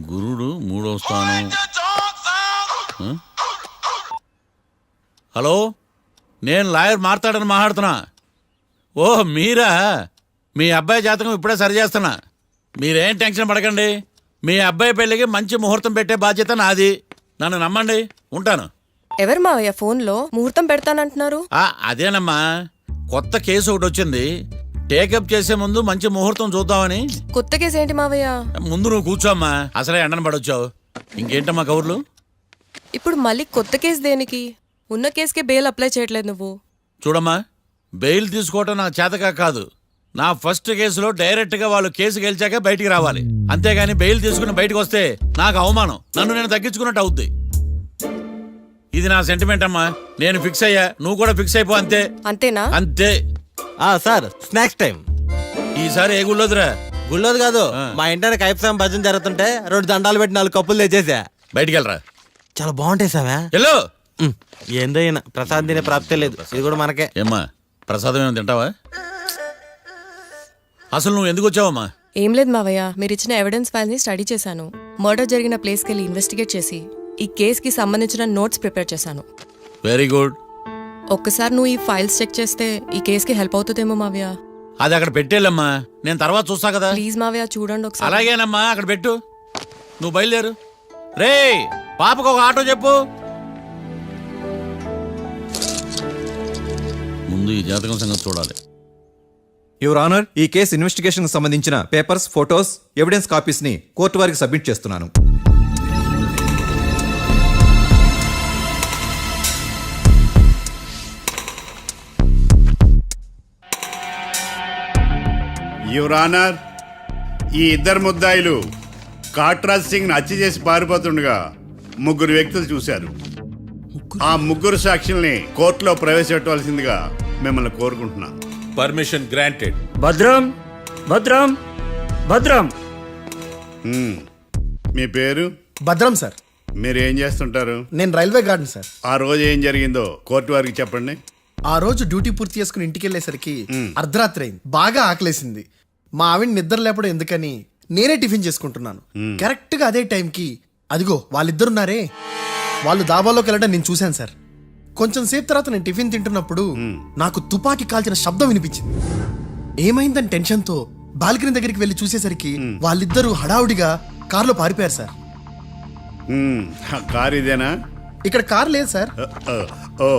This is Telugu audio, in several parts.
గురుడు 3వ స్థానం. హలో, నేను లాయర్ మాట్లాడుతున్నా. ఓ మీరా? మీ అబ్బాయి జాతకం ఇప్పుడే సరి చేస్తున్నా. మీరేం టెన్షన్ పడకండి. మీ అబ్బాయి పెళ్ళికి మంచి ముహూర్తం పెట్టే బాధ్యత నాది. నన్ను నమ్మండి. ఉంటాను. ఎవరు మావయ్య ఫోన్లో ముహూర్తం పెడతానంటున్నారు? అదేనమ్మా, కొత్త కేసు ఒకటి వచ్చింది. టేకప్ చేసే ముందు మంచి ముహూర్తం చూద్దామని. కొత్త కేసు ఏంటి మావయ్య? ముందు నువ్వు కూర్చోమ్మా, అసలే ఎండను పడొచ్చావు. ఇంకేంటమ్మా కబుర్లు? ఇప్పుడు మళ్ళీ కొత్త కేసు దేనికి? ఉన్న కేసుకే బెయిల్ అప్లై చేయట్లేదు నువ్వు. చూడమ్మా, బెయిల్ తీసుకోవటం నాకు చేతకా కాదు. నా ఫస్ట్ కేసులో డైరెక్ట్గా వాళ్ళు కేసు గెలిచాక బయటికి రావాలి. అంతేగాని బెయిల్ తీసుకుని బయటకు వస్తే నాకు అవమానం. నన్ను నేను తగ్గించుకున్నట్టు అవుద్ది. ఇది నా సెంటిమెంట్ అమ్మా. నేను ఫిక్స్ అయ్యా, నువ్వు కూడా ఫిక్స్ అయిపో. అంతే. అంతేనా? అంతే. Sir, snacks time. ఈసారి ఏ గుళ్ళోదిరా? గుళ్ళోది కాదు, మా ఇంటానికి కైప్సాం భజన జరుగుతుంటే 2 దండాలు పెట్టి 4 కప్పులు తెచ్చేసా. బయటికి వెళ్ళరా. చాలా బాగుంటాయి సామే. హలో, ఏందైనా ప్రసాద్ తినే ప్రాప్తే లేదు. ఇది కూడా మనకే. ఏమ్మా, ప్రసాదం ఏమైనా తింటావా? అసలు నువ్వు ఎందుకు వచ్చావమ్మా? ఏం లేదు మావయ్య, మీరు ఇచ్చిన ఎవిడెన్స్ ఫైల్స్ ని స్టడీ చేశాను. మర్డర్ జరిగిన ప్లేస్కి వెళ్ళి ఇన్వెస్టిగేట్ చేసి ఈ కేసుకి సంబంధించిన నోట్స్ ప్రిపేర్ చేశాను. Very good. ఒక్కసారి నువ్వు ఈ ఫైల్స్ చెక్ చేస్తే ఈ కేసుకి హెల్ప్ అవుతుందేమో మావయ్య. అది అక్కడ పెట్టేళ్ళమ్మా, నేను తర్వాత చూస్తా కదా. ప్లీజ్ మావయ్య, చూడండి ఒకసారి. అలాగేనమ్మా, అక్కడ పెట్టు. నువ్వు బయలుదేరు. రే, పాపకు ఒక ఆటో చెప్పు. ముందు ఈ జాతకం సంగతి చూడాలి. యువర్ ఆనర్, ఈ కేసు ఇన్వెస్టిగేషన్ సంబంధించిన పేపర్స్, ఫోటోస్, ఎవిడెన్స్ కాపీస్ ని కోర్టు వారికి సబ్మిట్ చేస్తున్నాను. యువర్ ఆనర్, ఈ ఇద్దరు ముద్దాయిలు కాట్రాజ్ సింగ్ హత్య చేసి పారిపోతుండగా 3 వ్యక్తులు చూశారు. ఆ 3 సాక్షుల్ని కోర్టులో ప్రవేశపెట్టవలసిందిగా మిమ్మల్ని కోరుకుంటున్నాను. Permission granted. భద్రం భద్రం భద్రం. మీ పేరు? భద్రం సార్. మీరు ఏం చేస్తుంటారు? నేను రైల్వే గార్డెన్ సార్. ఆ రోజు ఏం జరిగిందో కోర్టు వారికి చెప్పండి. ఆ రోజు డ్యూటీ పూర్తి చేసుకుని ఇంటికి వెళ్ళేసరికి అర్ధరాత్రి అయింది. బాగా ఆకలేసింది. మా ఆవిడ నిద్ర లేపడం ఎందుకని నేనే టిఫిన్ చేసుకుంటున్నాను. కరెక్ట్ గా అదే టైంకి అదిగో వాళ్ళిద్దరున్నారే, వాళ్ళు దాబాలోకి వెళ్ళడం నేను చూశాను సార్. కొంచెం సేపు తర్వాత నేను టిఫిన్ తింటున్నప్పుడు నాకు తుపాకీ కాల్చిన శబ్దం వినిపించింది. ఏమైందని టెన్షన్తో బాల్కనీ దగ్గరికి వెళ్ళి చూసేసరికి వాళ్ళిద్దరూ హడావుడిగా కారులో పారిపోయారు సార్. కారు ఇదేనా? ఇక్కడ కారు లేదు సార్. ఓ,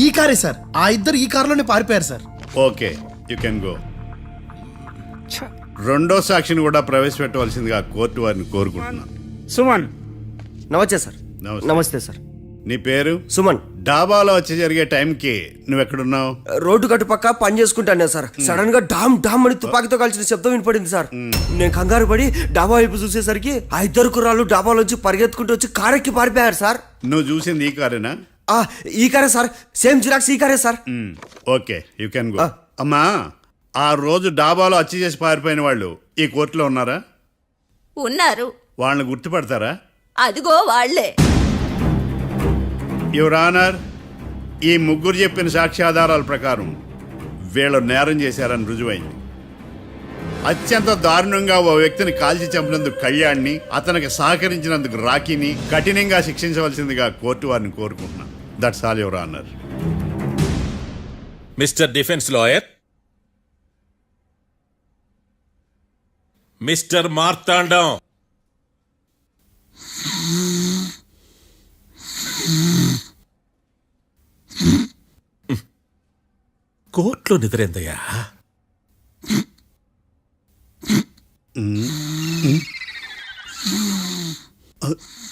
ఈ కారే సార్. ఆ ఇద్దరు ఈ కారులోనే పారిపోయారు sir. Okay, you can go. రెండో సాక్షిని కూడా ప్రవేశపెట్టవలసిందిగా కోర్టు వారిని కోరుకుంటున్నాను. సుమన్. నమస్తే సార్. నమస్తే సార్. నీ పేరు? సుమన్. డాబాలో వచ్చి జరిగే టైంకి నువ్వెక్కడున్నావు? రోడ్డు కట్టు పక్క పని చేసుకుంటానే సార్. సడన్ గా డామ్ డామ్ అని తుపాకీతో కాల్చిన శబ్దం వినపడింది సార్. నేను కంగారు పడి డాబా వైపు చూసేసరికి ఆ 2 కుర్రాళ్ళు డాబాలోంచి పరిగెత్తుకుంటూ వచ్చి కారెక్కి పారిపోయారు సార్. నువ్వు చూసింది ఈ కారేనా? ఈ కారే సార్. సేమ్ జిరాక్స్ ఈ కారే sir. Okay, you can go. అమ్మా, ఆ రోజు డాబాలో హత్య చేసి పారిపోయిన వాళ్ళు ఈ కోర్టులో ఉన్నారా? ఉన్నారు. వాళ్ళని గుర్తుపడతారా? అదిగో వాళ్లే. యువర్ ఆనర్, ఈ 3 చెప్పిన సాక్ష్యాధారాల ప్రకారం వీళ్ళు నేరం చేశారని రుజువైంది. అత్యంత దారుణంగా ఓ వ్యక్తిని కాల్చి చంపినందుకు కళ్యాణ్ని, అతనికి సహకరించినందుకు రాకీని కఠినంగా శిక్షించవలసిందిగా కోర్టు వారిని కోరుకుంటున్నాను. That's all your honour. Mister defence lawyer, mister Marthandam, కోర్టులో నిద్రేందయ్యా?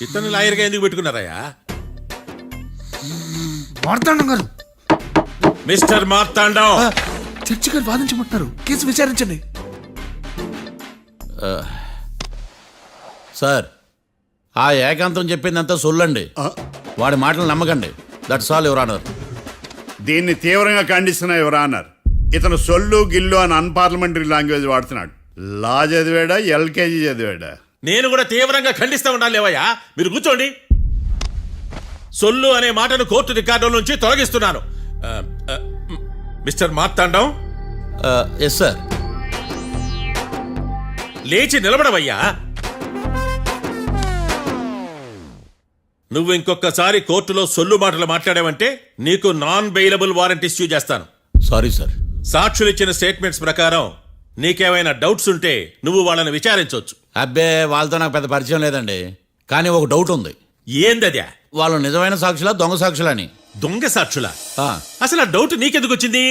ఇతను లాయర్గా ఎందుకు పెట్టుకున్నారయ్యా? మార్తాండం గారు. మిస్టర్ మార్తాండం, చర్చి గారు వాదించమంటున్నారు. కేసు విచారించండి. సార్, ఆ ఏకాంతం చెప్పిందంతా సొల్లండి. వాడి మాటలు నమ్మకండి. That's all your honour. దీన్ని తీవ్రంగా ఖండిస్తున్నా యువర్ ఆనర్. ఇతను సొల్లు గిల్లు అని అన్పార్లమెంటరీ లాంగ్వేజ్ వాడుతున్నాడు. లా చదివాడా, ఎల్కేజీ చదివాడా? నేను కూడా తీవ్రంగా ఖండిస్తా ఉండాలి. లేవయ్యా, మీరు కూర్చోండి. సొల్లు అనే మాటను కోర్టు రికార్డుల నుంచి తొలగిస్తున్నాను. మిస్టర్ మార్తాండం. Yes sir. లేచి నిలబడవయ్యా. నువ్వు ఇంకొకసారి కోర్టులో సొల్లు మాటలు మాట్లాడావంటే నీకు నాన్ బెయిలబుల్ వారెంట్ ఇష్యూ చేస్తాను. Sorry sir. సాక్షులు ఇచ్చిన స్టేట్మెంట్స్ ప్రకారం నీకేమైనా డౌట్స్ ఉంటే నువ్వు వాళ్ళని విచారించవచ్చు. అబ్బే వాళ్ళతో నాకు పెద్ద పరిచయం లేదండి. కానీ ఒక డౌట్ ఉంది. ఏందద్యా? వాళ్ళు నిజమైన సాక్షులా దొంగ సాక్షులని? దొంగ సాక్షులా? ఆ, అసలు ఆ డౌట్ నీకెందుకు వచ్చింది?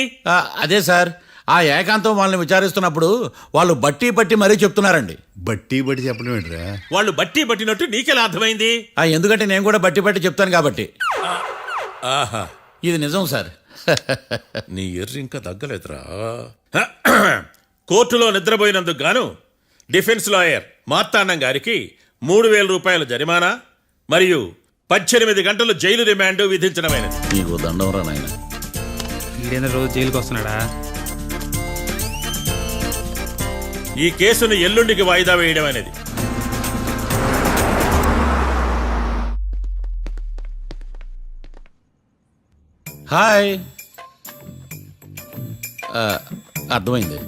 అదే సార్, ఆ ఏకాంతం వాళ్ళని విచారిస్తున్నప్పుడు వాళ్ళు బట్టి పట్టి మరీ చెప్తున్నారండి. బట్టి బట్టి చెప్పడం ఏంట్రా? వాళ్ళు బట్టి పట్టినట్టు నీకెలా అర్థమైంది? ఎందుకంటే నేను కూడా బట్టి పట్టి చెప్తాను కాబట్టి. ఆహా, ఇది నిజం సార్. నీ ఎర్రి ఇంకా తగ్గలేదురా. కోర్టులో నిద్రపోయినందుకు గాను డిఫెన్స్ లాయర్ మార్తాండం గారికి 3,000 రూపాయల జరిమానా మరియు 18 గంటలు జైలు రిమాండ్ విధించడమైనది. నీకు దండం రా నాయన. ఈడైనా రోజు జైలుకి వస్తున్నాడా? ఈ కేసును ఎల్లుండికి వాయిదా వేయడం అనేది. హాయ్. అర్థమైంది.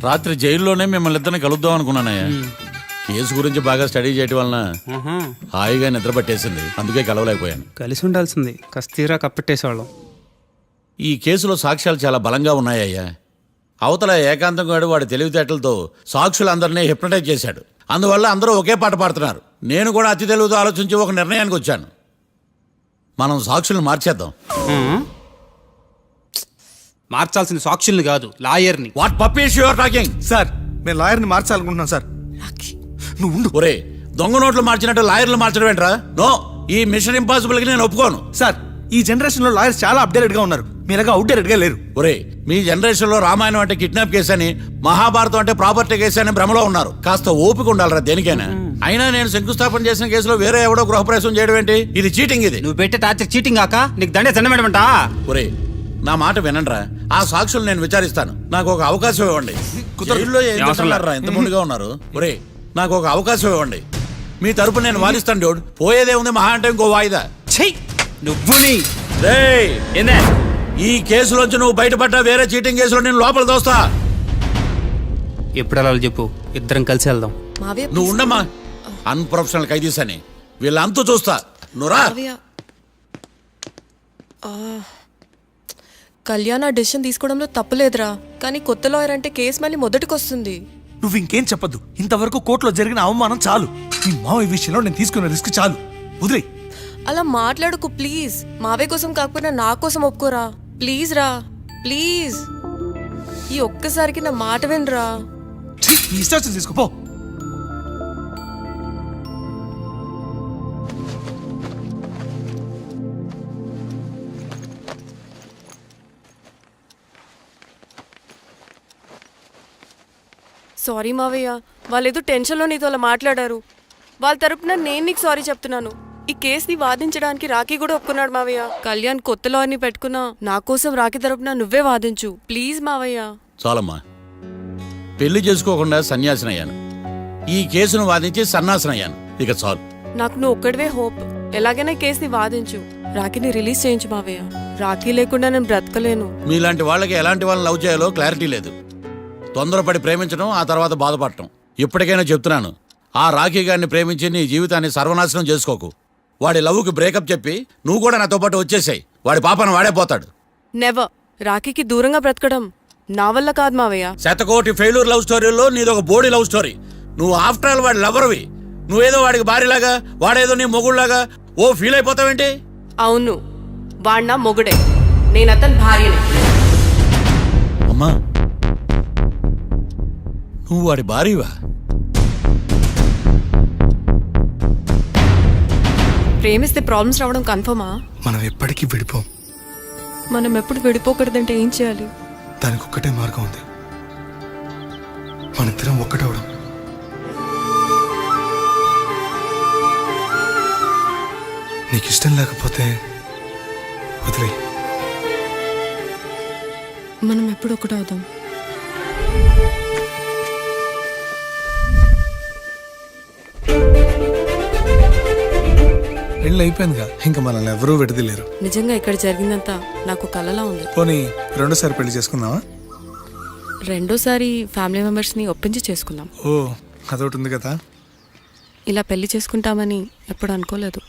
రాత్రి జైల్లోనే మిమ్మల్ని ఇద్దరిని కలుద్దాం అనుకున్నానయ్యా. కేసు గురించి బాగా స్టడీ చేయటం వలన హాయిగా నిద్ర పట్టేసింది. అందుకే కలవలేకపోయాను. కలిసి ఉండాల్సింది. కస్తీరా కప్పెట్టేసేవాళ్ళం. ఈ కేసులో సాక్ష్యాలు చాలా బలంగా ఉన్నాయ్యా. అవతల ఏకాంతం గాడు వాడి తెలివితేటలతో సాక్షులందరినీ హిప్నటైజ్ చేశాడు. అందువల్ల అందరూ ఒకే పాట పాడుతున్నారు. నేను కూడా అతి తెలివితో ఆలోచించి ఒక నిర్ణయానికి వచ్చాను. మనం సాక్షులను మార్చేద్దాం. మార్చాల్సిన సాక్షుల్ని కాదు, లాయర్ని. What puppies you are talking? Sir మేము లాయర్ని మార్చాలనుకుంటున్నాం సార్. నువ్వు ఉండు. ఒరే, దొంగ నోట్లు మార్చినట్టు లాయర్లు మార్చడం ఏంట్రా? నో, ఈ మిషన్ ఇంపాసిబుల్ కి నేను ఒప్పుకోను. సార్ ఈ జనరేషన్ లో లాయర్స్ చాలా అప్డేటెడ్ గా ఉన్నారు. మీరుగా అవుట్డేటెడ్ గా లేరు. ఒరే, మీ జనరేషన్ లో రామాయణం అంటే కిడ్నాప్ కేసు అని, మహాభారతం అంటే ప్రాపర్టీ కేసు అని భ్రమలో ఉన్నారు. కాస్త ఓపిక ఉండాలరా దేనికైనా. అయినా నేను శంకుస్థాపన చేసిన కేసులో వేరే ఎవడో గృహప్రవేశం చేయడం ఏంటి? ఇది చీటింగ్. ఇది నువ్వు పెట్టే టార్చర్ చీటింగ్ కాక నీకు దండే దండమేడమంట. ఒరే, నా మాట వినండిరా. ఆ సాక్షులు నేను విచారిస్తాను. నాకు ఒక అవకాశం ఇవ్వండి. జైల్లో ఏం చేస్తున్నారా ఎంత ముందుగా ఉన్నారు? ఒరే, నాకు ఒక అవకాశం ఇవ్వండి. మీ తరపు నేను వాదిస్తాను. డోడ్ పోయేదే ఉంది, మహా అంటే ఇంకో వాయిదా. నువ్వు రేయ్, ఈ కేసులోంచి నువ్వు బయటపడ్డా వేరే చీటింగ్ కేసులో నేను లోపల దోస్తా. ఎప్పుడు అలా చెప్పు, ఇద్దరం కలిసి వెళ్దాం. మావయ్య నువ్వు ఉండమ్మా. అన్ప్రొఫెషనల్ ఖైదీస్ అని వీళ్ళంతా చూస్తా. నువ్వురా. మావయ్య, కళ్యాణ్ ఆ డెసిషన్ తీసుకోవడంలో తప్పులేదురా. కానీ కొత్త లాయర్ అంటే కేసు మళ్ళీ మొదటికొస్తుంది. నువ్వు ఇంకేం చెప్పద్దు. ఇంతవరకు కోర్టులో జరిగిన అవమానం చాలు. ఈ మావయ్య విషయంలో నేను తీసుకున్న రిస్క్ చాలు. వదిలే. అలా మాట్లాడుకు ప్లీజ్. మావయ్య కోసం కాకపోయినా నా కోసం ఒప్పుకోరా ప్లీజ్ రా, ప్లీజ్. ఈ ఒక్కసారికి నా మాట వినరా. ఈ ఇష్టాలు తీసుకోపో. సారీ మావయ్య, వాళ్ళేదో టెన్షన్లో నీతో అలా మాట్లాడారు. వాళ్ళ తరపున నేను నీకు సారీ చెప్తున్నాను. ఈ కేసుని వాదించడానికి రాఖీ కూడా ఒప్పుకున్నాడు మావయ్య. కళ్యాణ్ కొత్త లాయర్ని పెట్టుకున్నా నా కోసం రాఖీ తరపున నువ్వే వాదించు ప్లీజ్ మావయ్య. చాలమ్మా, పెళ్లి చేసుకోకుండా సన్యాసినయ్యాను. ఈ కేసును వాదించి సన్నాసనయ్యాను. ఇక చాలు. నాకు నువ్వు ఒక్కడివే హోప్. ఎలాగైనా కేసుని వాదించు, రాఖీని రిలీజ్ చేయించు మావయ్య. రాఖీ లేకుండా నేను బ్రతకలేను. మీలాంటి వాళ్ళకి ఎలాంటి వాళ్ళని లవ్ చేయాలో క్లారిటీ లేదు. తొందరపడి ప్రేమించడం, ఆ తర్వాత బాధపడటం. ఇప్పటికైనా చెప్తున్నాను, ఆ రాఖీ గారిని ప్రేమించి నీ జీవితాన్ని సర్వనాశనం చేసుకోకు. వాడి లవ్కి బ్రేకప్ చెప్పి నువ్వు కూడా నాతో పాటు వచ్చేసాయి. వాడి పాపను వాడే పోతాడు. నెవర్. రాఖీకి దూరంగా బ్రతకడం నా వల్ల కాదు మావయ్య. శతకోటి ఫెయిల్యూర్ లవ్ స్టోరీలో నీదొక బోడీ లవ్ స్టోరీ. నువ్వు ఆఫ్టర్ ఆల్ వాడి లవర్వి. నువ్వేదో వాడికి భార్యలాగా, వాడేదో నీ మొగుడులాగా ఓ ఫీల్ అయిపోతావేంటి? అవును, వాడు నా మొగుడే, నేను అతని భార్యని. అమ్మా, నువ్వు వాడి భార్యవా? ప్రేమిస్తే ప్రాబ్లమ్స్ రావడం కన్ఫర్మా? మనం ఎప్పటికీ విడిపోం. మనం ఎప్పుడు విడిపోకూడదంటే ఏం చేయాలి? దానికి ఒక్కటే మార్గం ఉంది. మనిద్దరం ఒక్కటవడం. నీకు ఇష్టం లేకపోతే వదిలే. మనం ఎప్పుడు ఒకటవుదాం. పెళ్ళి అయిపోయిందిగా, ఇంకా మనల్ని ఎవరూ విడదలేరు. నిజంగా ఇక్కడ జరిగిందంతా నాకు కలలా ఉంది. పోనీ రెండోసారి పెళ్లి చేసుకుందామా? రెండోసారి ఫ్యామిలీ మెంబర్స్ని ఒప్పించి చేసుకుందాం. ఓ అదొకటి ఉంది కదా. ఇలా పెళ్లి చేసుకుంటామని ఎప్పుడు అనుకోలేదు.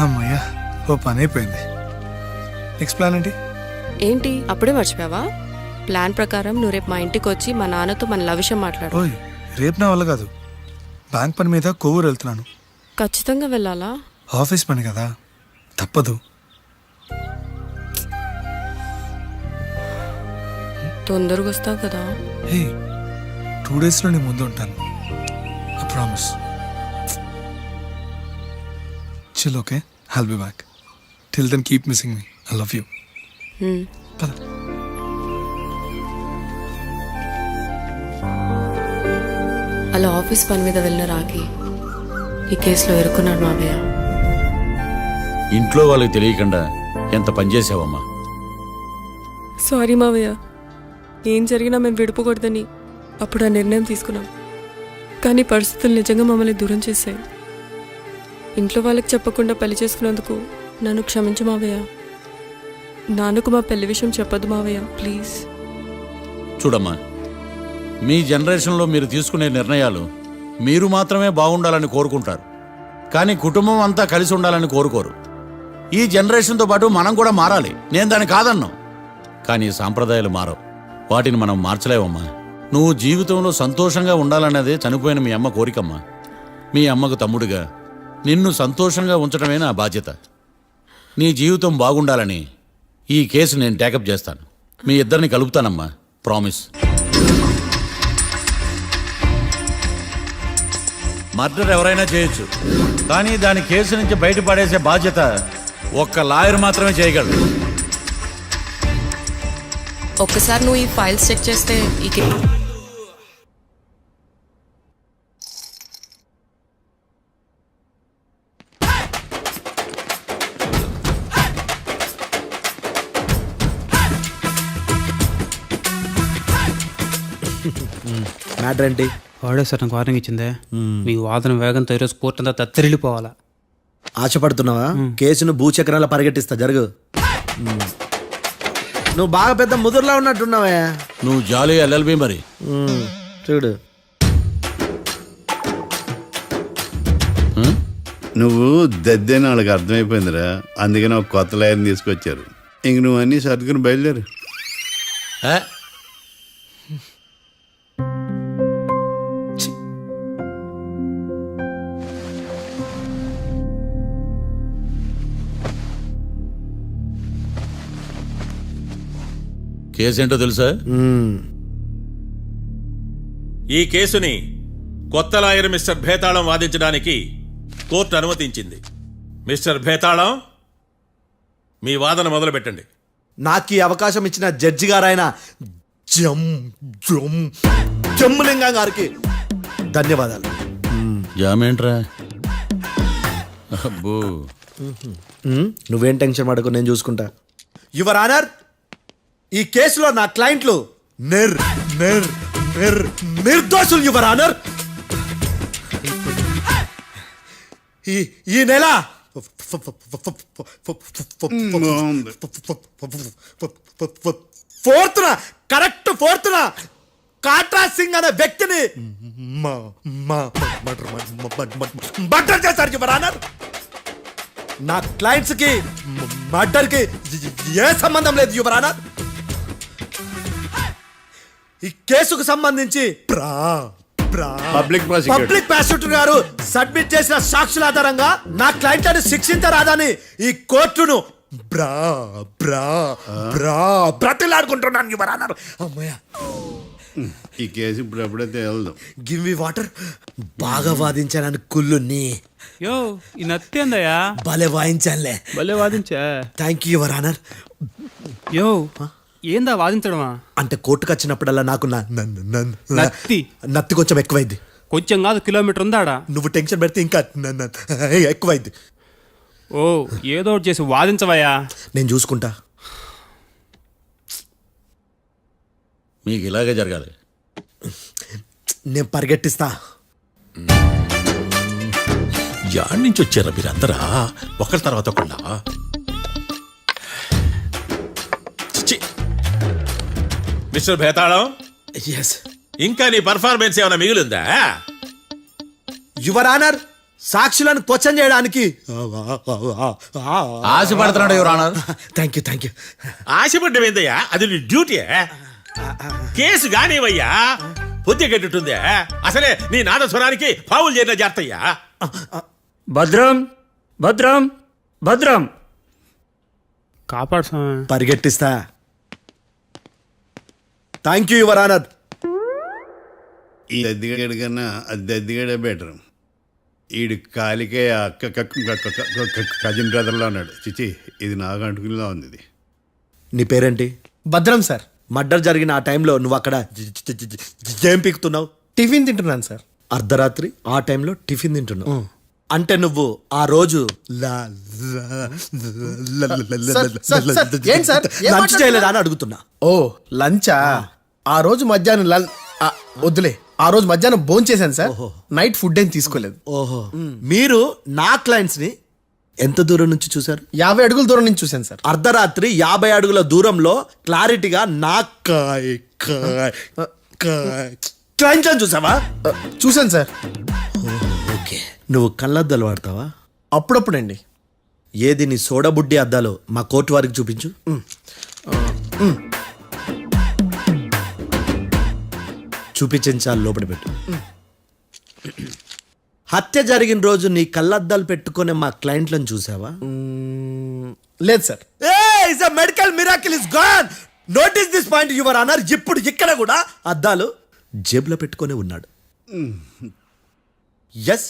అమ్మయ్యా, ఓ పని అయిపోయింది. నెక్స్ట్ ప్లాన్ ఏంటి? ఏంటి అప్పుడే మర్చిపోయావా? ప్లాన్ ప్రకారం నువ్వు రేపు మా ఇంటికి వచ్చి మా నాన్నతో మన లవ్ విషయం మాట్లాడు. ఓయ్, రేపు నా వల్ల కాదు. బ్యాంక్ పని మీద కొవ్వూరు వెళ్తున్నాను. ఖచ్చితంగా వెళ్ళాలా? ఆఫీస్ పని కదా, తప్పదు. తొందరగా వస్తావు కదా. హే, 2 డేస్లో నీ ముందు ఉంటాను. I promise. Chill, okay? I'll be back. Till then keep missing me. I love you. పద. అలా ఆఫీస్ పని మీద వెళ్ళిన రాకి ఈ కేసులో ఇరుక్కున్నాడు మావయ్య. ఇంట్లో వాళ్ళకి తెలియకుండా ఎంత పనిచేసావమ్మా. సారీ మావయ్య, ఏం జరిగినా మేము విడిపోకూడదని అప్పుడు ఆ నిర్ణయం తీసుకున్నాం. కానీ పరిస్థితులు నిజంగా మమ్మల్ని దూరం చేశాయి. ఇంట్లో వాళ్ళకి చెప్పకుండా పెళ్లి చేసుకున్నందుకు నన్ను క్షమించు మావయ్య. నాన్నకు మా పెళ్లి విషయం చెప్పొద్దు మావయ్య, ప్లీజ్. చూడమ్మా, మీ జనరేషన్లో మీరు తీసుకునే నిర్ణయాలు మీరు మాత్రమే బాగుండాలని కోరుకుంటారు, కానీ కుటుంబం అంతా కలిసి ఉండాలని కోరుకోరు. ఈ జనరేషన్తో పాటు మనం కూడా మారాలి. నేను దాన్ని కాదన్నాను, కానీ సాంప్రదాయాలు మారవు. వాటిని మనం మార్చలేవమ్మా. నువ్వు జీవితంలో సంతోషంగా ఉండాలన్నదే చనిపోయిన మీ అమ్మ కోరికమ్మా. మీ అమ్మకు తమ్ముడిగా నిన్ను సంతోషంగా ఉంచడమే నా బాధ్యత. నీ జీవితం బాగుండాలని ఈ కేసు నేను టేకప్ చేస్తాను. మీ ఇద్దరిని కలుపుతానమ్మా, ప్రామిస్. మర్డర్ ఎవరైనా చేయొచ్చు, కానీ దాని కేసు నుంచి బయటపడేసే బాధ్యత ఒక్క లాయర్ మాత్రమే చేయగలడు. ఒక్కసారి నువ్వు ఈ ఫైల్స్ చెక్ చేస్తే ఈ మ్యాటర్ ఏంటి? వాడే సార్ నాకు వార్నింగ్ ఇచ్చిందే. మీ వాదన వేగంతో ఈరోజు కోర్టు అంతా తత్తరిల్లిపోవాలా. ఆశపడుతున్నావా? కేసును భూచక్రాల పరిగెట్టిస్తా, జరుగు. నువ్వు బాగా పెద్ద ముదురులా ఉన్నట్టున్నావే. నువ్వు జాలి ఎల్ఎల్బి మరి. చూడు, నువ్వు దద్దేని వాళ్ళకి అర్థమైపోయిందిరా. అందుకని ఒక కొత్త లాయర్ని తీసుకొచ్చారు. ఇంక నువ్వు అన్నీ సర్దుకుని బయలుదేరు. ఏ? కేసేంటో తెలుసా? ఈ కేసుని కొత్త లాయర్ మిస్టర్ భేతాళం వాదించడానికి కోర్టు అనుమతించింది. మిస్టర్ భేతాళం, మీ వాదన మొదలు పెట్టండి. నాకు ఈ అవకాశం ఇచ్చిన జడ్జి గారైన జమ్ములింగం గారికి ధన్యవాదాలు. జామేంట్రా? అబ్బో, నువ్వేం టెన్షన్ పడకు, నేను చూసుకుంటా. యువర్ ఆనర్, ఈ కేసులో నా క్లయింట్లు నిర్దోషులు యువర్ ఆనర్. ఈ నెల 4th correct 4th Katra Singh అనే వ్యక్తిని మర్డర్ చేశారు యువర్ ఆనర్. నా క్లయింట్స్ కి మర్డర్ కి ఏ సంబంధం లేదు యువర్ ఆనర్. ఈ కేసుకు సంబంధించి పబ్లిక్ ప్రాసిక్యూటర్ గారు సబ్మిట్ చేసిన సాక్షుల ఆధారంగా నా క్లయింట్ అని శిక్షించరాదని ఈ కోర్టును బ్రతిలాడుకుంటున్నాను యువర్ ఆనర్. అమ్మయ్య, ఈ కేసు ఇప్పుడు ఎప్పుడైతే వెళ్దాం. Give me water. బాగా వాదించానని కుళ్ళుని. యో, ఈ నత్తేందయ్యా? భలే వాయించానులే. భలే వాదించా. Thank you your honour. యో, ఏందా వాదించడమా? అంటే కోర్టుకు వచ్చినప్పుడల్లా నాకు నత్తి కొంచెం ఎక్కువైంది. కొంచెం కాదు, కిలోమీటర్ ఉందాడా. నువ్వు టెన్షన్ పెడితే ఇంకా ఎక్కువైంది. ఓ, ఏదో ఒకటి చేసి వాదించవయ్యా. నేను చూసుకుంటా. మీకు ఇలాగే జరగాలి. నేను పరిగెట్టిస్తా. యాడ్ నుంచి వచ్చారా మీరందరా ఒకరి తర్వాత ఒకళ్ళ? మిస్టర్ భేతాళం, ఎస్ ఇంకా నీ పర్ఫార్మెన్స్ ఏమైనా మిగిలిందా? యువర్ ఆనర్, సాక్షులను క్వశ్చన్ చేయడానికి ఆశపడుతున్నాడు యువర్ ఆనర్. థ్యాంక్ యూ ఆశపడ్డం ఏందయ్యా, అది నీ డ్యూటీ. కేసు గానివయ్యా, పొద్దు గట్టుందే. అసలే నీ నాదస్వరానికి పావులు చేరిన జాగ్రత్తయ్యా. భద్రం భద్రం భద్రం. కాపాడు స్వామి. పరిగెట్టిస్తా. Thank you your honour. ఈ దద్దిగడి కన్నా అది దద్దిగడే బెటర్. ఈడు కాలికే కజిన్ బ్రదర్లో ఉన్నాడు. చిచి, ఇది నాకు అంటుకునిలా ఉంది. ఇది నీ పేరేంటి? భద్రం సార్. మర్డర్ జరిగిన ఆ టైంలో నువ్వు అక్కడ ఏం పీకుతున్నావు? టిఫిన్ తింటున్నాను సార్. అర్ధరాత్రి ఆ టైంలో టిఫిన్ తింటున్నావు అంటే నువ్వు ఆ రోజు ఏంటి సార్? ఏం లంచ్ చేయలేదా అని అడుగుతున్నా. ఓ లంచా? ఆ రోజు మధ్యాహ్నం వద్దులే, ఆ రోజు మధ్యాహ్నం భోజనం చేశాను సార్. నైట్ ఫుడ్ ఏం తీసుకోలేదు. ఓహో, మీరు నా క్లయింట్స్ ని ఎంత దూరం నుంచి చూశారు? 50 అడుగుల దూరం నుంచి చూశాను సార్. అర్ధరాత్రి 50 అడుగుల దూరంలో క్లారిటీగా నా క్లయింట్స్ అని చూసావా? చూశాను సార్. ఓకే, నువ్వు కళ్ళద్దాలు వాడతావా? అప్పుడప్పుడండి. ఏది నీ సోడబుడ్డి అద్దాలు మా కోర్టు వారికి చూపించు. చూపించాలి, లోపల పెట్టు. హత్య జరిగిన రోజు నీ కళ్ళద్దాలు పెట్టుకునే మా క్లయింట్లను చూసావా? లేదు sir. Medical miracle is gone. Notice this point your honour. ఇప్పుడు ఇక్కడ కూడా అద్దాలు జేబులో పెట్టుకొని ఉన్నాడు. ఎస్,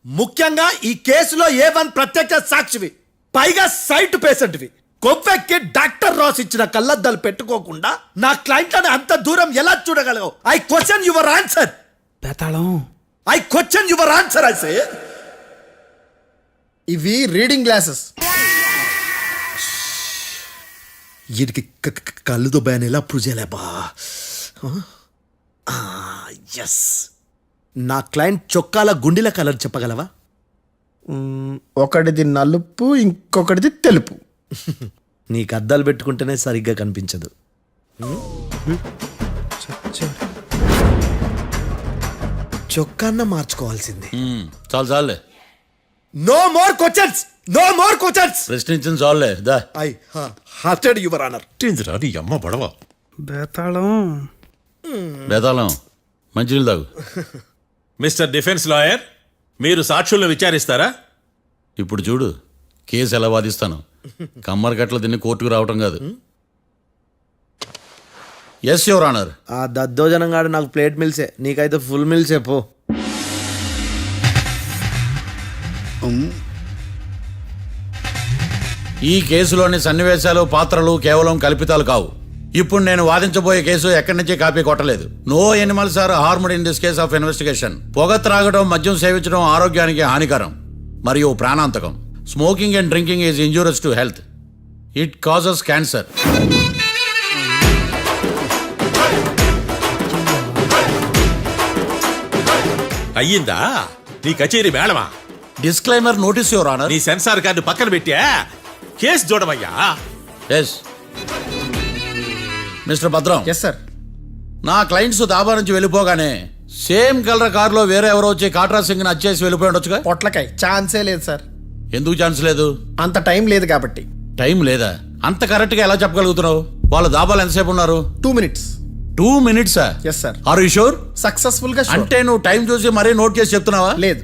ముఖ్యంగా ఈ కేసులో A1 ప్రత్యక్ష సాక్షివి, పైగా సైట్ పేషెంట్వి. కొవ్వెక్కి డాక్టర్ రాస్ ఇచ్చిన కళ్ళద్దాలు పెట్టుకోకుండా నా క్లయింట్లను అంత దూరం ఎలా చూడగలవు? I question your answer. బేతాళం. I question your answer. I say ఇవి రీడింగ్ గ్లాసెస్. వీటికి కళ్ళు దుబ్బాయని ఎలా ప్రూవ్ చేయలేబా? ఎస్, నా క్లయింట్ చొక్కాల గుండెల కలర్ చెప్పగలవా? ఒకటిది నలుపు, ఇంకొకటిది తెలుపు. నీకు అద్దాలు పెట్టుకుంటేనే సరిగ్గా కనిపించదు. చొక్కాన్న మార్చుకోవాల్సింది. చాలు చాలులే, no more questions, no more questions. ప్రశ్నించిన చాలులే. దా ఐ హార్టెడ్ యువర్ ఆనర్. నీ అమ్మ బడవ. బేతాళం. బేతాళం, మంచినీళ్ళు తాగు. మిస్టర్ డిఫెన్స్ లాయర్, మీరు సాక్షులను విచారిస్తారా? ఇప్పుడు చూడు కేసు ఎలా వాదిస్తాను. కమ్మరి కట్టలు తిని కోర్టుకు రావటం కాదు. Yes your honour. ఆ దద్దోజనంగాడు నాకు ప్లేట్ మిల్సే, నీకైతే ఫుల్ మిల్సే పో. ఈ కేసులోని సన్నివేశాలు, పాత్రలు కేవలం కల్పితాలు కావు. ఇప్పుడు నేను వాదించబోయే కేసు ఎక్కడి నుంచి కాపీ కొట్టలేదు. No animals are harmed in this case of investigation. పొగ త్రాగడం, మద్యం సేవించడం ఆరోగ్యానికి హానికరం మరియు ప్రాణాంతకం. Smoking and drinking is injurious to health. It causes cancer. అయ్యిందా నీ కచేరీ మేడమా? Disclaimer notice your honour. నీ సెన్సార్ కార్డు పక్కన పెట్టా కేసు చూడమయ్యా. Yes mister Bhadram. Yes sir. నా క్లయింట్స్ దాబా నుంచి వెళ్ళిపోగానే సేమ్ కలర్ కారులో వేరే ఎవరో వచ్చి కాట్రా సింగ్ వచ్చేసి వెళ్ళిపోయి ఉండొచ్చుగా. పొట్లకాయ ఛాన్సే లేదు సార్. ఎందుకు ఛాన్స్ లేదు? అంత టైం లేదు కాబట్టి. టైం లేదా? అంత కరెక్ట్ గా ఎలా చెప్పగలుగుతున్నావు? వాళ్ళు దాబాలు ఎంతసేపు ఉన్నారు? 2 minutes. 2 minutes? Yes sir. Are you sure? Successful గా sure. అంటే నువ్వు టైం చూసి మరీ నోట్ చేసి చెప్తున్నావా? లేదు.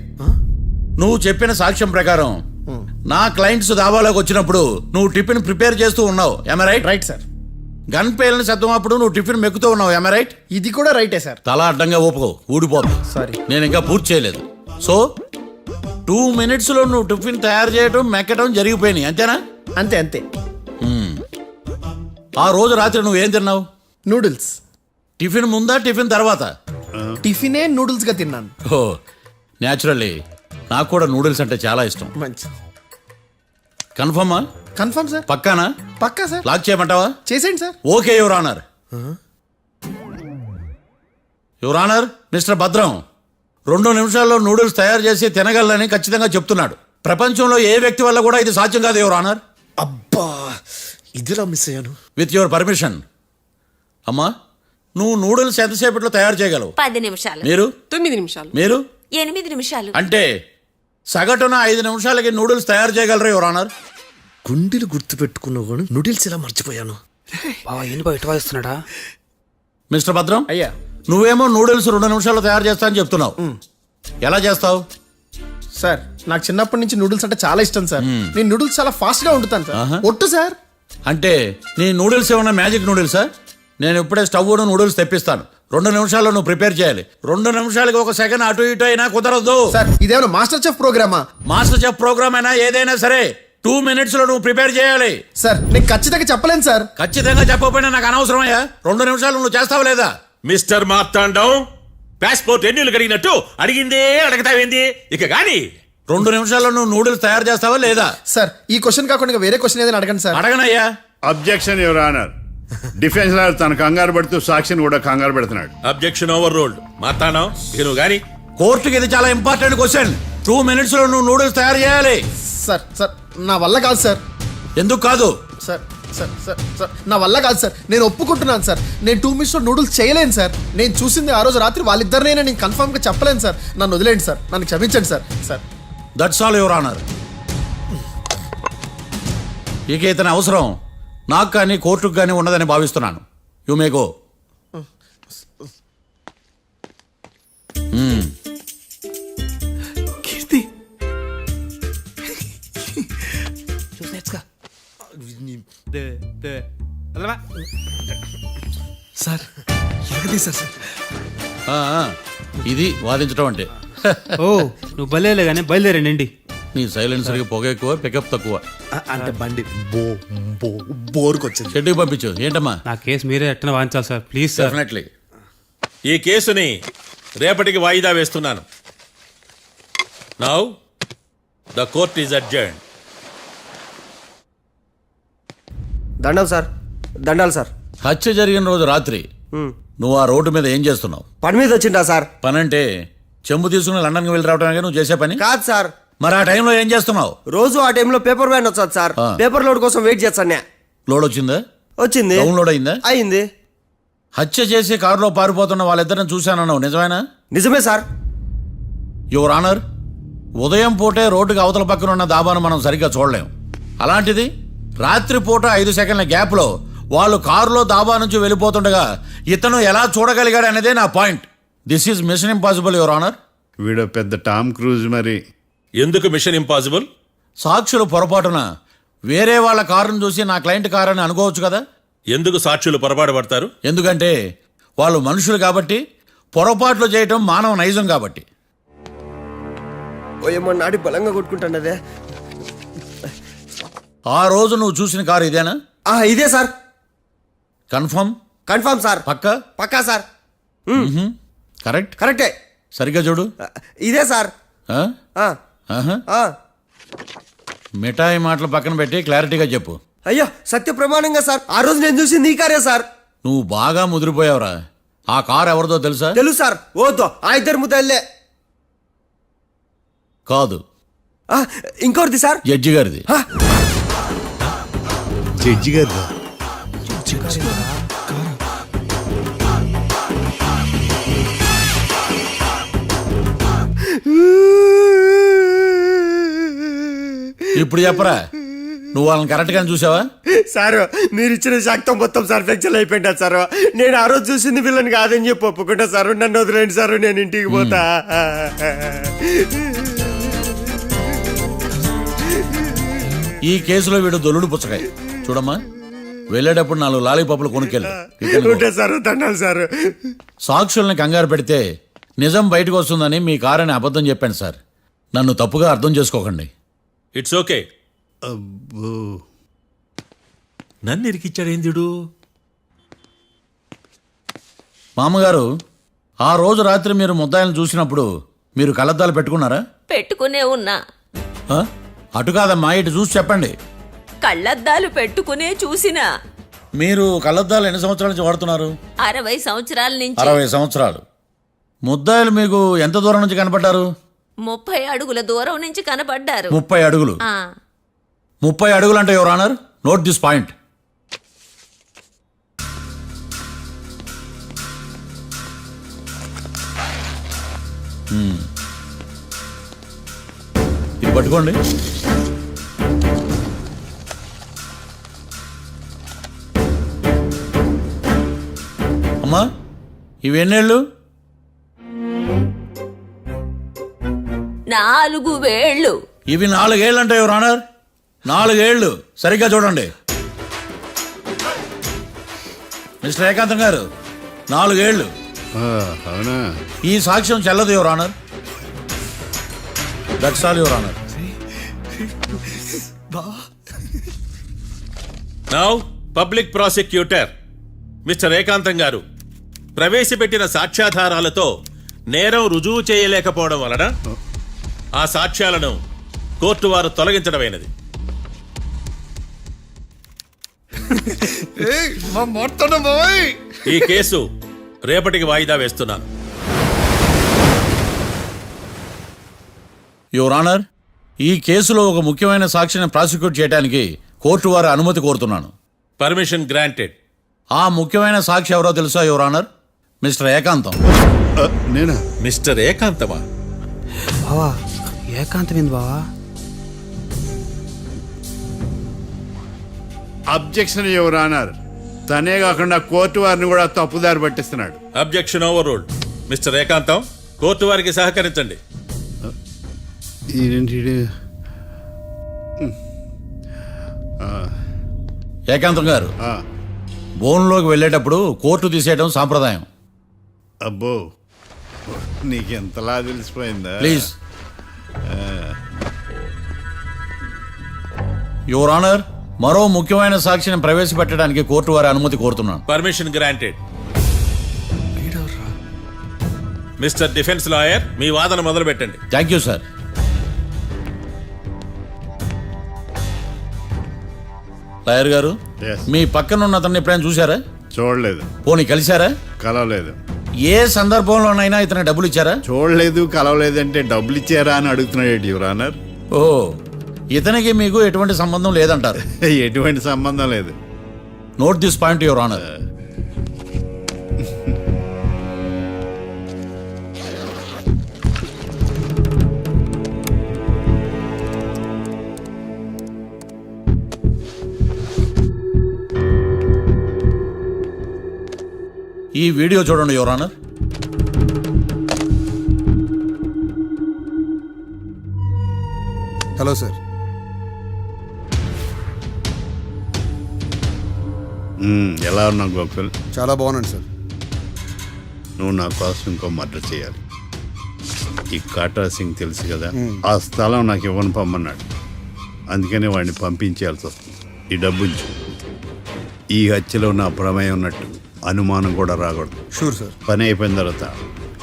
నువ్వు చెప్పిన సాక్ష్యం ప్రకారం నా క్లయింట్స్ దాబాలోకి వచ్చినప్పుడు నువ్వు టిఫిన్ ప్రిపేర్ చేస్తూ ఉన్నావు. ఎమ రైట్? Right sir. గన్ పేలిన శబ్దం అప్పుడు నువ్వు టిఫిన్ మెక్కుతూ ఉన్నావు. ఎమ రైట్? ఇది కూడా రైటే సార్. తల అడ్డంగా ఊపుకో, ఊడిపోతుంది. సారీ. నేను ఇంకా పూర్తి చేయలేదు. సో 2 minutes లో నువ్వు టిఫిన్ తయారు చేయడం, మెక్కడం జరిగిపోయినాయి, అంతేనా? అంతే అంతే. ఆ రోజు రాత్రి నువ్వేం తిన్నావు? నూడిల్స్. టిఫిన్ ముందా, టిఫిన్ తర్వాత? టిఫినే నూడిల్స్ గా తిన్నాను. ఓ న్యాచురల్లీ నాకు కూడా నూడిల్స్ అంటే చాలా ఇష్టం. మంచి. కన్ఫర్మా? Confirm sir. పక్కానా? పక్కా సార్. లాక్ చేయమంటావా? చేసేయండి sir. Okay your honour. Your honour, mister Bhadram 2 నిమిషాల్లో నూడిల్స్ తయారు చేసి తినగలని ఖచ్చితంగా చెప్తున్నాడు. ప్రపంచంలో ఏ వ్యక్తి వల్ల కూడా ఇది సాధ్యం కాదు యువర్ ఆనర్. అబ్బా, ఇదిలా మిస్ అయ్యాను. With your permission. అమ్మా నువ్వు నూడిల్స్ ఎంతసేపట్లో తయారు చేయగలవు? 10 నిమిషాలు. మీరు 9 నిమిషాలు. మీరు 8 నిమిషాలు. అంటే సగటున 5 నిమిషాలకి నూడిల్స్ తయారు చేయగలరు యువర్ ఆనర్. గుండెలు గుర్తు పెట్టుకున్నావు కానీ నూడిల్స్ ఇలా మర్చిపోయాను. బావా ఏంటి బయట వాయిస్తున్నాడా? మిస్టర్ భద్రం, అయ్యా నువ్వేమో నూడిల్స్ 2 నిమిషాల్లో తయారు చేస్తా అని చెప్తున్నావు. ఎలా చేస్తావు? సార్ నాకు చిన్నప్పటి నుంచి నూడిల్స్ అంటే చాలా ఇష్టం సార్. నేను నూడిల్స్ చాలా ఫాస్ట్ గా వండుతాను సార్. ఒట్టు సార్. అంటే నీ నూడిల్స్ ఏమన్నా మ్యాజిక్ నూడిల్సా? నేను ఇప్పుడే స్టవ్ నూడిల్స్ తెప్పిస్తాను. 2 నిమిషాల్లో నువ్వు ప్రిపేర్ చేయాలి. 2 నిమిషాలకి 1 సెకండ్ అటు ఇటు అయినా కుదరదు. సార్ ఇదేమైనా మాస్టర్ చెఫ్ ప్రోగ్రామా? మాస్టర్ చెఫ్ ప్రోగ్రామ్ అయినా ఏదైనా సరే 2 minutes లో నువ్వు ప్రిపేర్ చేయాలి. సార్ నేను ఖచ్చితంగా చెప్పలేను సార్. ఖచ్చితంగా చెప్పకపోయినా నాకు అనవసరమయ్యా. 2 నిమిషాలు నువ్వు చేస్తావు లేదా? మిస్టర్ మార్తాండం, పాస్పోర్ట్ ఎన్నిళ్ళు కడిగినట్టు అడిగిందే అడగతావేంది? ఇక గాని 2 నిమిషాల్లో నువ్వు నూడిల్స్ తయారు చేస్తావా లేదా? సార్ ఈ క్వశ్చన్ కాకుండా ఇంకా వేరే క్వశ్చన్ ఏదైనా అడగండి సార్. అడగనయ్యా. Objection your honour. Defence lawyer తన కంగారు పడుతూ సాక్షిని కూడా కంగారు పెడుతున్నాడు. Objection over ruled. మార్తాండం, ఇక నువ్వు గాని. కోర్టుకి ఇది చాలా ఇంపార్టెంట్ క్వశ్చన్. 2 minutes లో నువ్వు నూడిల్స్ తయారు చేయాలి. సార్ సార్ నా వల్ల కాదు సార్. ఎందుకు కాదు? సార్ సార్ సార్ సార్ నా వల్ల కాదు సార్. నేను ఒప్పుకుంటున్నాను సార్. నేను 2 minutes లో నూడిల్స్ చేయలేను సార్. నేను చూసింది ఆ రోజు రాత్రి వాళ్ళిద్దరినైనా నేను కన్ఫర్మ్ గా చెప్పలేను సార్. నన్ను వదిలేండి సార్. నన్ను క్షమించండి sir. Sir that's all your honour. ఇక ఇతని అవసరం నాకు కానీ కోర్టుకు కానీ ఉన్నదని భావిస్తున్నాను. You may go. కీర్తి సార్ ఎరగదీశారు సార్. ఇది వాదించడం అంటే. ఓ నువ్వు బయలుదేరలే కానీ బయలుదేరండి. నీ సైలెన్సర్కి పొగ ఎక్కువ, పికప్ తక్కువ. అంటే బండి బోర్కొచ్చింది. షెడ్యూకి పంపించు. ఏంటమ్మా? నా కేసు మీరే ఎట్టన వాయించాలి సార్, ప్లీజ్ సార్. డెఫినెట్లీ. ఈ కేసుని రేపటికి వాయిదా వేస్తున్నాను. Now the court is adjourn. దండాలు సార్. దండాలు సార్. హత్య జరిగిన రోజు రాత్రి నువ్వు ఆ రోడ్డు మీద ఏం చేస్తున్నావు? పని మీద వచ్చిందా సార్? పని అంటే చెంబు తీసుకుని లండన్కి వెళ్ళి రావడానికి నువ్వు చేసే పని కాదు సార్. మరి ఆ టైంలో ఏం చేస్తున్నావు? రోజు ఆ టైంలో పేపర్ వ్యాన్ వచ్చాది సార్. పేపర్ లోడ్ కోసం వెయిట్ చేస్తాను. లోడ్ వచ్చిందా? వచ్చింది. డౌన్లోడ్ అయిందా? అయింది. హత్య చేసి కారులో పారిపోతున్న వాళ్ళిద్దరిని చూశానన్నావు, నిజమేనా? నిజమే సార్. యువర్ ఆనర్, ఉదయం పూటే రోడ్డుకి అవతల పక్కన ఉన్న దాబాను మనం సరిగ్గా చూడలేం. అలాంటిది రాత్రి పూట 5 సెకండ్ల గ్యాప్లో వాళ్ళు కారులో దాబా నుంచి వెళ్ళిపోతుండగా ఇతను ఎలా చూడగలిగాడు అనేదే నా point. This is mission impossible your honour. వీడు పెద్ద టామ్ క్రూజ్ మరి. ఎందుకు మిషన్ ఇంపాసిబుల్? సాక్షులు పొరపాటున వేరే వాళ్ళ కారును చూసి నా క్లయింట్ కారు అని అనుకోవచ్చు కదా. ఎందుకు సాక్షులు పొరపాటు పడతారు? ఎందుకంటే వాళ్ళు మనుషులు కాబట్టి, పొరపాట్లు చేయటం మానవ నైజం కాబట్టి. ఏమో నాడి బలంగా కొట్టుకుంటాను అదే. ఆ రోజు నువ్వు చూసిన కారు ఇదేనా? ఇదే సార్. కన్ఫర్మ్? Confirm sir. పక్కా? పక్కా సార్. కరెక్ట్? కరెక్టే. సరిగ్గా చూడు. ఇదే సార్. ఆ? ఆహా. మిఠాయి మాటలు పక్కన పెట్టి క్లారిటీగా చెప్పు. అయ్యో సత్య ప్రమాణంగా సార్, ఆ రోజు నేను చూసింది ఈ కారే సార్. నువ్వు బాగా ముదిరిపోయావురా. ఆ కారు ఎవరిదో తెలుసా? తెలుసు సార్. ఓతో ఆ ఇద్దరు ముద్దల్లే. కాదు, ఇంకోటిది సార్. జడ్జి గారిది. జడ్జి గారు ఇప్పుడు చెప్పరా, నువ్వు వాళ్ళని కరెక్ట్ గానే చూసావా? సార్ మీరు ఇచ్చిన శాక్తం మొత్తం సార్ ఫ్లెక్చర్ అయిపోయింటా సార్. నేను ఆ రోజు చూసింది వీళ్ళని కాదని చెప్పి ఒప్పుకుంటా సార్. నన్ను వదిలేండి సార్, నేను ఇంటికి పోతా. ఈ కేసులో వీడు దొల్లుడు పుచ్చకాయ. చూడమ్మా, వెళ్ళేటప్పుడు 4 లాలీపాపులు కొనుక్కెళ్ళు. Sir దండాలి sir. సాక్షుల్ని కంగారు పెడితే నిజం బయటకు వస్తుందని మీ కారని అబద్ధం చెప్పాను సార్. నన్ను తప్పుగా అర్థం చేసుకోకండి. It's okay. నన్ను ఇరికిచ్చాడేందుడు? మామగారు, ఆ రోజు రాత్రి మీరు ముద్దాయిలను చూసినప్పుడు మీరు కళ్ళద్దాలు పెట్టుకున్నారా? పెట్టుకునే ఉన్నా. ఆ? అటు కాదమ్మా, ఇటు చూసి చెప్పండి. కళ్ళద్దాలు పెట్టుకునే చూసినా. మీరు కళ్ళద్దాలు ఎన్ని సంవత్సరాల నుంచి వాడుతున్నారు? 60 సంవత్సరాల నుంచి. 60 సంవత్సరాలు. ముద్దాయిలు మీకు ఎంత దూరం నుంచి కనపడ్డారు? 30 అడుగుల దూరం నుంచి కనపడ్డారు. 30 అడుగులు. 30 అడుగులు అంటే your honour, note this point. ఇది పట్టుకోండి. అమ్మా ఇవి ఎన్నేళ్ళు? 4 వేళ్ళు. ఇవి 4 ఏళ్ళు అంటే యువర్ ఆనర్, 4 ఏళ్ళు. సరిగ్గా చూడండి మిస్టర్ ఏకాంతం గారు, 4 ఏళ్ళు. అవునా? ఈ సాక్ష్యం చెల్లదు your honour. That's all your honour. Now public prosecutor mister ఏకాంతం గారు ప్రవేశపెట్టిన సాక్ష్యాధారాలతో నేరం రుజువు చేయలేకపోవడం వలన ఆ సాక్ష్యాలను కోర్టు వారు తొలగించడమైనది. ఈ కేసు రేపటికి వాయిదా వేస్తున్నాను. యువర్ ఆనర్, ఈ కేసులో ఒక ముఖ్యమైన సాక్షిని ప్రాసిక్యూట్ చేయడానికి కోర్టు వారి అనుమతి కోరుతున్నాను. Permission granted. ఆ ముఖ్యమైన సాక్షి ఎవరో తెలుసా యువర్ ఆనర్? మిస్టర్ ఏకాంతం. నేనా? మిస్టర్ ఏకాంతమా? బావా ఏకాంతమైంది బావా. Objection your honour. తనే కాకుండా కోర్టు వారిని కూడా తప్పుదారి పట్టిస్తున్నాడు. Objection overruled. Mister Ekantham, court వారికి సహకరించండి. ఏకాంతం గారు, బోన్లోకి వెళ్ళేటప్పుడు కోర్టు తీసేయడం సాంప్రదాయం. అబ్బో, నీకెంతలా తెలిసిపోయిందా? ప్లీజ్. యువర్ ఆనర్, మరో ముఖ్యమైన సాక్షిని ప్రవేశపెట్టడానికి కోర్టు వారి అనుమతి కోరుతున్నాను. Permission granted. Mister defence lawyer, మీ వాదన మొదలు పెట్టండి. Thank you sir. లాయర్ గారు, Yes. మీ పక్కన ఉన్న అతన్ని ఎప్పుడైనా చూసారా? చూడలేదు. పోనీ కలిశారా? కలవలేదు. ఏ సందర్భంలోనైనా ఇతను డబ్బులు ఇచ్చారా? చూడలేదు, కలవలేదంటే డబ్బులు ఇచ్చారా అని అడుగుతున్నాడు యువర్ ఆనర్. ఓ, ఇతనికి మీకు ఎటువంటి సంబంధం లేదంటారు. ఎటువంటి సంబంధం లేదు. Note this point your honour. ఈ వీడియో చూడండి యువర్ ఆనర్. Hello sir. ఎలా ఉన్నావు గోకుల్? చాలా బాగున్నాను సార్. నువ్వు నా కోసం ఇంకో మర్డర్ చేయాలి. ఈ కాటా సింగ్ తెలుసు కదా, ఆ స్థలం నాకు ఇవ్వను పమ్మన్నాడు. అందుకని వాడిని పంపించాల్సి వస్తుంది. ఈ డబ్బు ఉంచు. ఈ హత్యలో నా ప్రమేయం ఉన్నట్టు అనుమానం కూడా రాకూడదు. Sure sir. పని అయిపోయిన తర్వాత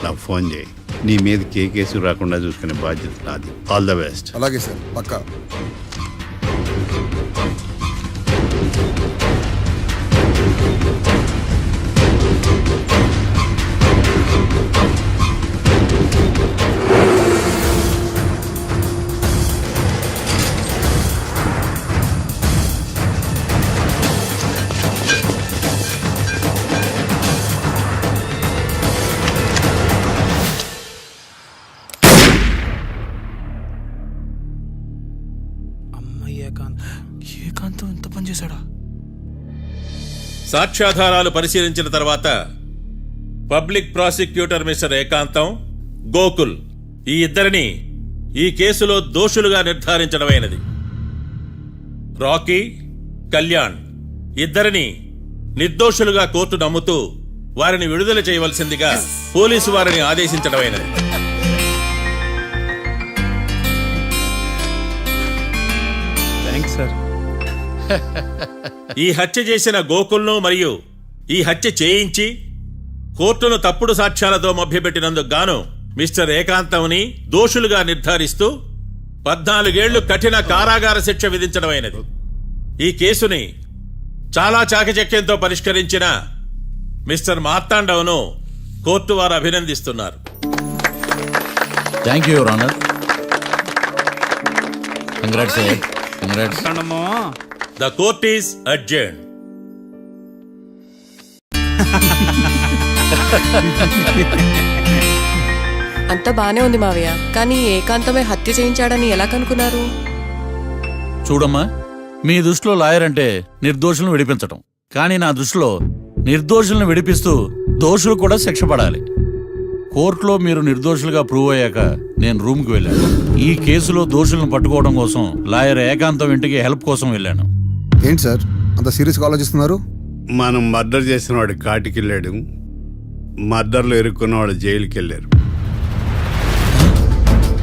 నాకు ఫోన్ చేయి. నీ మీద కేసు రాకుండా చూసుకునే బాధ్యత నాది. All the best. అలాగే సార్, పక్కా. ఏకాంతం ఇంత పని చేశాడా? సాక్ష్యాధారాలు పరిశీలించిన తర్వాత పబ్లిక్ ప్రాసిక్యూటర్ మిస్టర్ ఏకాంతం, గోకుల్ ఈ ఇద్దరిని ఈ కేసులో దోషులుగా నిర్ధారించడమైనది. రాకీ, కళ్యాణ్ ఇద్దరిని నిర్దోషులుగా కోర్టు నమ్ముతూ వారిని విడుదల చేయవలసిందిగా పోలీసు వారిని ఆదేశించడమైనది. Thanks sir. ఈ హత్య చేసిన గోకుల్ను మరియు ఈ హత్య చేయించి కోర్టును తప్పుడు సాక్ష్యాలతో మభ్యపెట్టినందుకు గాను మిస్టర్ ఏకాంతంని దోషులుగా నిర్ధారిస్తూ 14 ఏళ్లు కఠిన కారాగార శిక్ష విధించడమైనది. ఈ కేసుని చాలా చాకచక్యంతో పరిష్కరించిన మిస్టర్ మార్తాండవను కోర్టు వారు అభినందిస్తున్నారు. Thank you your honour. Congrats. Congrats. The court is adjourned. అంతా బానే ఉంది మావయ్య, కానీ ఏకాంతమే హత్య చేయించాడని ఎలా కనుక్కున్నారు? చూడమ్మా, మీ దృష్టిలో లాయర్ అంటే నిర్దోషులను విడిపించటం, కానీ నా దృష్టిలో నిర్దోషులను విడిపిస్తూ దోషులు కూడా శిక్ష పడాలి. కోర్టులో మీరు నిర్దోషులుగా ప్రూవ్ అయ్యాక నేను రూమ్కి వెళ్ళాను. ఈ కేసులో దోషులను పట్టుకోవడం కోసం లాయర్ ఏకాంతం ఇంటికి హెల్ప్ కోసం వెళ్ళాను. ఏంటి సార్ అంత సీరియస్గా ఆలోచిస్తున్నారు? మనం మర్డర్ చేసిన వాడు కాటికి వెళ్ళాడు, మర్డర్లో ఇరుక్కున్న వాడు జైలుకి వెళ్ళారు.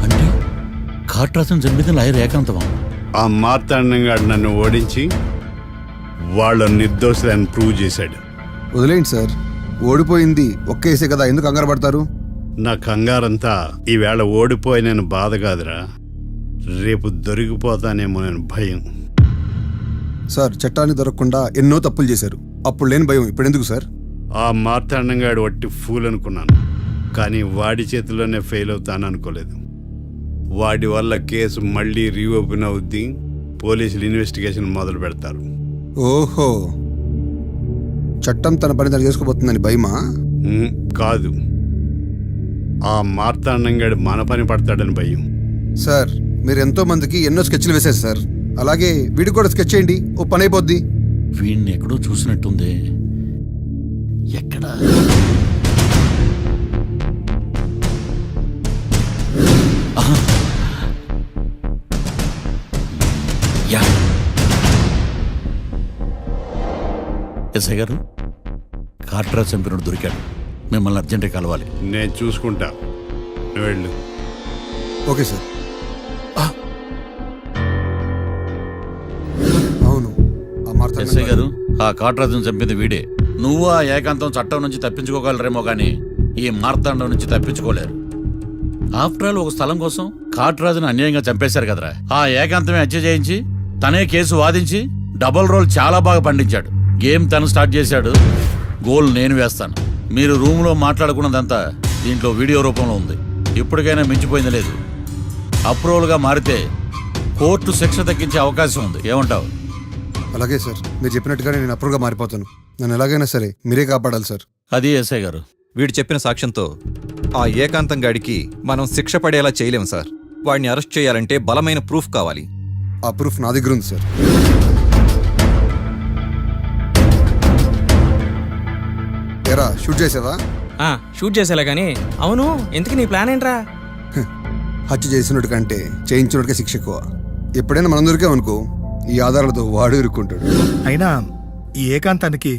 అంటే కాట్రాసం చంపిన లాయర్ ఏకాంతమా? ఆ మార్తాండంగాడు నన్ను ఓడించి వాళ్ళ నిర్దోషులని ప్రూవ్ చేశాడు. వదిలేండి సార్, ఓడిపోయింది ఒక్క కేసే కదా, ఎందుకు కంగారు పడతారు? నా కంగారంతా ఈవేళ ఓడిపోయి నేను బాధ కాదురా, రేపు దొరికిపోతానేమో నేను భయం. సార్ చట్టాన్ని దొరకకుండా ఎన్నో తప్పులు చేశారు, అప్పుడు లేని భయం ఇప్పుడు ఎందుకు సార్? ఆ మార్తాండంగాడు వట్టి ఫూల్ అనుకున్నాను, కానీ వాడి చేతిలోనే ఫెయిల్ అవుతాను అనుకోలేదు. వాడి వల్ల కేసు మళ్ళీ రీఓపెన్ అవుద్ది, పోలీసులు ఇన్వెస్టిగేషన్ మొదలు పెడతారు. ఓహో, చట్టం తన పని తను చేసుకోబోతుందని భయమా? కాదు, ఆ మార్తాండంగాడు మన పని పడతాడని భయం. సార్ మీరు ఎంతో మందికి ఎన్నో స్కెచ్లు వేశారు సార్, అలాగే వీడికి కూడా స్కెచ్ చేయండి, ఓ పని అయిపోద్ది. వీడిని ఎక్కడో చూసినట్టుంది. ఎక్కడ? ఆహా. యా. ఎస్ఐ గారు, కాట్రా చంపినోడు దొరికాడు, మిమ్మల్ని అర్జెంట్గా కలవాలి. నేను చూసుకుంటా, నువ్వు వెళ్ళు. Okay sir. అవును, ఆ మార్తాండం ఎస్ఐ గారు, ఆ కాట్రాజును చంపింది వీడే. నువ్వు ఆ ఏకాంతం చట్టం నుంచి తప్పించుకోగలరేమో కానీ ఈ మార్తాండం నుంచి తప్పించుకోలేరు. ఆఫ్టర్ ఆల్ ఒక స్థలం కోసం కాట్రాజును అన్యాయంగా చంపేశారు కదరా. ఆ ఏకాంతమే హత్య చేయించి తనే కేసు వాదించి డబుల్ రోల్ చాలా బాగా పండించాడు. గేమ్ తను స్టార్ట్ చేశాడు, గోల్ నేను వేస్తాను. మీరు రూమ్లో మాట్లాడుకున్నదంతా దీంట్లో వీడియో రూపంలో ఉంది. ఇప్పటికైనా మించిపోయింది లేదు. అప్రూవల్గా మారితే కోర్టు శిక్ష తగ్గించే అవకాశం ఉంది. ఏమంటావు? అలాగే సార్, మీరు చెప్పినట్టుగానే నేను అప్రూవ్గా మారిపోతాను. నన్ను ఎలాగైనా సరే మీరే కాపాడాలి సార్. అది ఎస్ఐ గారు. వీడు చెప్పిన సాక్ష్యంతో ఆ ఏకాంతం గాడికి మనం శిక్ష పడేలా చేయలేం సార్. వాడిని అరెస్ట్ చేయాలంటే బలమైన ప్రూఫ్ కావాలి. ఆ ప్రూఫ్ నా దగ్గర ఉంది సార్. ఎరా షూట్ చేసావా? షూట్ చేసేలా కానీ. అవును, ఎందుకు నీ ప్లాన్ ఏంట్రా? హత్య చేసినట్టు కంటే చేయించినట్టుగా శిక్ష ఎక్కువ. ఎప్పుడైనా మనం దొరికామనుకో, ఈ ఆధారాలతో వాడు ఇరుక్కుంటాడు. అయినా ఈ ఏకాంతానికి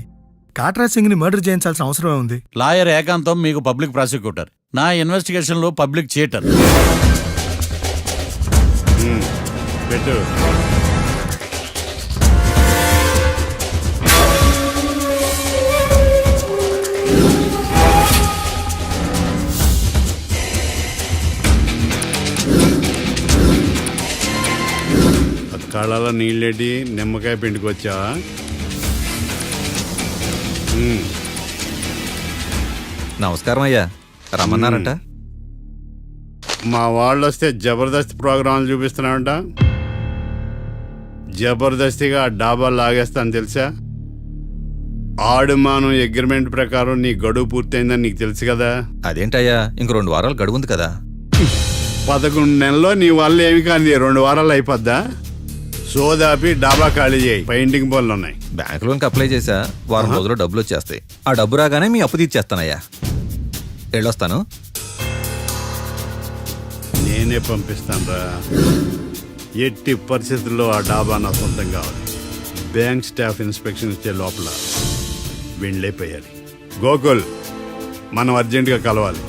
కాట్రా సింగ్ ని మర్డర్ చేయించాల్సిన అవసరమే ఉంది. లాయర్ ఏకాంతం మీకు పబ్లిక్ ప్రాసిక్యూటర్, నా ఇన్వెస్టిగేషన్లో పబ్లిక్ చీటర్. పెట్టు. కళ్ళలో నీళ్ళేటి నిమ్మకాయ పిండుకొచ్చావా? నమస్కారం అయ్యా, రమ్మన్నారంట. మా వాళ్ళు వస్తే జబర్దస్త్ ప్రోగ్రాంలు చూపిస్తున్నామంట. జబర్దస్తిగా డాబా లాగేస్తాను తెలుసా? ఆడుమాను అగ్రిమెంట్ ప్రకారం నీ గడువు పూర్తయిందని నీకు తెలుసు కదా. అదేంటయ్యా, ఇంక 2 వారాలు గడువు ఉంది కదా. 11 నెలల్లో నీ వల్ల ఏమి కానీ 2 వారాలు అయిపోద్దా? సోదాపి డాబా ఖాళీ చేయి, పెయింటింగ్ పనులు ఉన్నాయి. బ్యాంక్ లోన్కి అప్లై చేశా, వారం రోజుల్లో డబ్బులు వచ్చేస్తాయి. ఆ డబ్బు రాగానే మీ అప్పు తీర్చేస్తానయ్యా. వెళ్ళొస్తాను. నేనే పంపిస్తాను రా. ఎట్టి పరిస్థితుల్లో ఆ డాబా నా సొంతం కావాలి. బ్యాంక్ స్టాఫ్ ఇన్స్పెక్షన్ ఇచ్చే లోపల వెళ్ళైపోయాలి. గోకుల్, మనం అర్జెంటుగా కలవాలి.